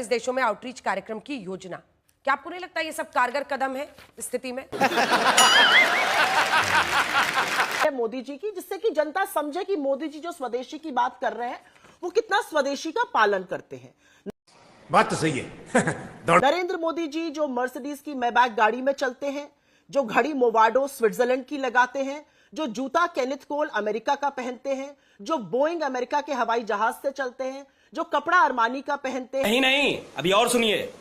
40 देशों में आउटरीच कार्यक्रम की योजना। क्या आपको नहीं लगता ये सब कारगर कदम है इस स्थिति में? मोदी जी की, जिससे कि जनता समझे कि मोदी जी जो स्वदेशी की बात कर रहे हैं वो कितना स्वदेशी का पालन करते हैं। बात तो सही है। नरेंद्र मोदी जी जो मर्सिडीज की मैबैक गाड़ी में चलते हैं, जो घड़ी मोवाडो स्विट्जरलैंड की लगाते हैं, जो जूता केनिथ कोल अमेरिका का पहनते हैं, जो बोइंग अमेरिका के हवाई जहाज से चलते हैं, जो कपड़ा अरमानी का पहनते हैं, नहीं अभी और सुनिए,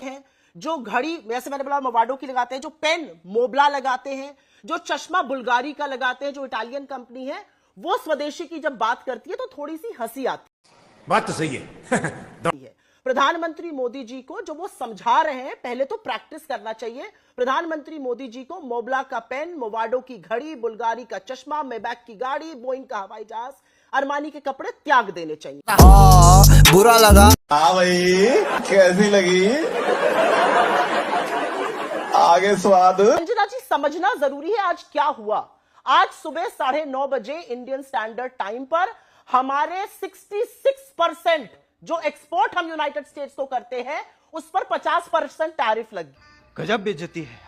हैं जो घड़ी जैसे मैंने बोला मोवाडो की लगाते हैं, जो पेन मोबला लगाते हैं, जो चश्मा बुल्गारी का लगाते हैं, जो इटालियन कंपनी है, वो स्वदेशी की जब बात करती है तो थोड़ी सी हंसी आती है। बात तो सही है। प्रधानमंत्री मोदी जी को जो वो समझा रहे हैं पहले तो प्रैक्टिस करना चाहिए। प्रधानमंत्री मोदी जी को मोबला का पेन, मोवाडो की घड़ी, बुल्गारी का चश्मा, मेबैक की गाड़ी, बोइंग का हवाई जहाज, अरमानी के कपड़े त्याग देने चाहिए। बुरा लगा? हाँ भाई, कैसी लगी? आगे स्वाद। अंजना जी, समझना जरूरी है आज क्या हुआ। आज सुबह 9:30 बजे इंडियन स्टैंडर्ड टाइम पर हमारे 66% जो एक्सपोर्ट हम यूनाइटेड स्टेट्स को करते हैं उस पर 50% टैरिफ लग गजब बेइज्जती है।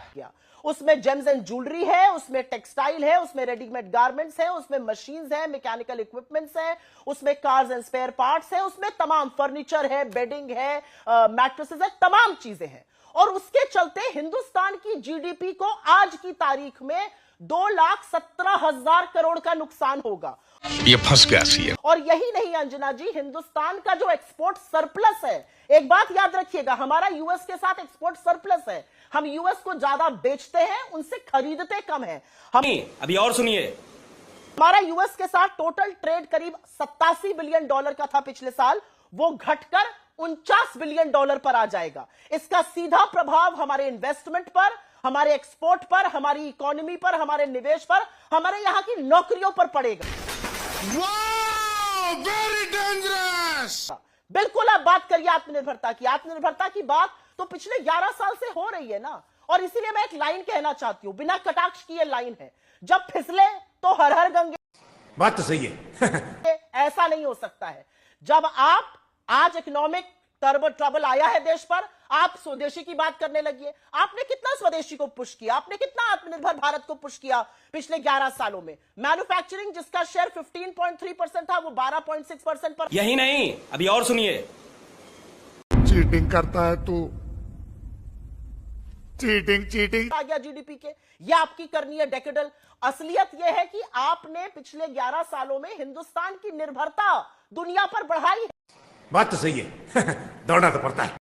उसमें जेम्स एंड ज्वेलरी है, उसमें टेक्सटाइल है, उसमें रेडीमेड गारमेंट्स है, उसमें मशीन्स है, मैकेनिकल इक्विपमेंट्स है, उसमें कार्स एंड स्पेयर पार्ट्स है, उसमें तमाम फर्नीचर है, बेडिंग है, मैट्रेसेस है, तमाम चीजें हैं। और उसके चलते हिंदुस्तान की जीडीपी को आज की तारीख में 2,17,000 करोड़ का नुकसान होगा। ये फंस गया सी है। और यही नहीं अंजना जी, हिंदुस्तान का जो एक्सपोर्ट सरप्लस है, एक बात याद रखिएगा, हमारा यूएस के साथ एक्सपोर्ट सरप्लस है। हम यूएस को ज्यादा बेचते हैं, उनसे खरीदते कम है। हम अभी और सुनिए, हमारा यूएस के साथ टोटल ट्रेड करीब $87 बिलियन का था पिछले साल, वो घटकर $49 बिलियन पर आ जाएगा। इसका सीधा प्रभाव हमारे इन्वेस्टमेंट पर, हमारे एक्सपोर्ट पर, हमारी इकोनॉमी पर, हमारे निवेश पर, हमारे यहां की नौकरियों पर पड़ेगा। Very dangerous. बिल्कुल आप बात करिए आत्मनिर्भरता की। आत्मनिर्भरता की बात तो पिछले 11 साल से हो रही है ना। और इसीलिए मैं एक लाइन कहना चाहती हूं, बिना कटाक्ष की ये लाइन है, जब फिसले तो हर हर गंगे। बात तो सही है। ऐसा नहीं हो सकता है। जब आप आज इकोनॉमिक ट्रबल आया है देश पर, आप स्वदेशी की बात करने लगी है। आपने कितना स्वदेशी को पुश किया, आपने कितना आत्मनिर्भर भारत को पुश किया पिछले 11 सालों में। मैन्युफैक्चरिंग जिसका शेयर 15.3% था, वो 12.6% पर। यही नहीं, अभी और सुनिए, चीटिंग करता है तू, चीटिंग आ गया जीडीपी के। ये आपकी करनी है डेकेडल। असलियत यह है कि आपने पिछले 11 सालों में हिंदुस्तान की निर्भरता दुनिया पर बढ़ाई है। बात तो सही है। दौड़ना तो पड़ता है।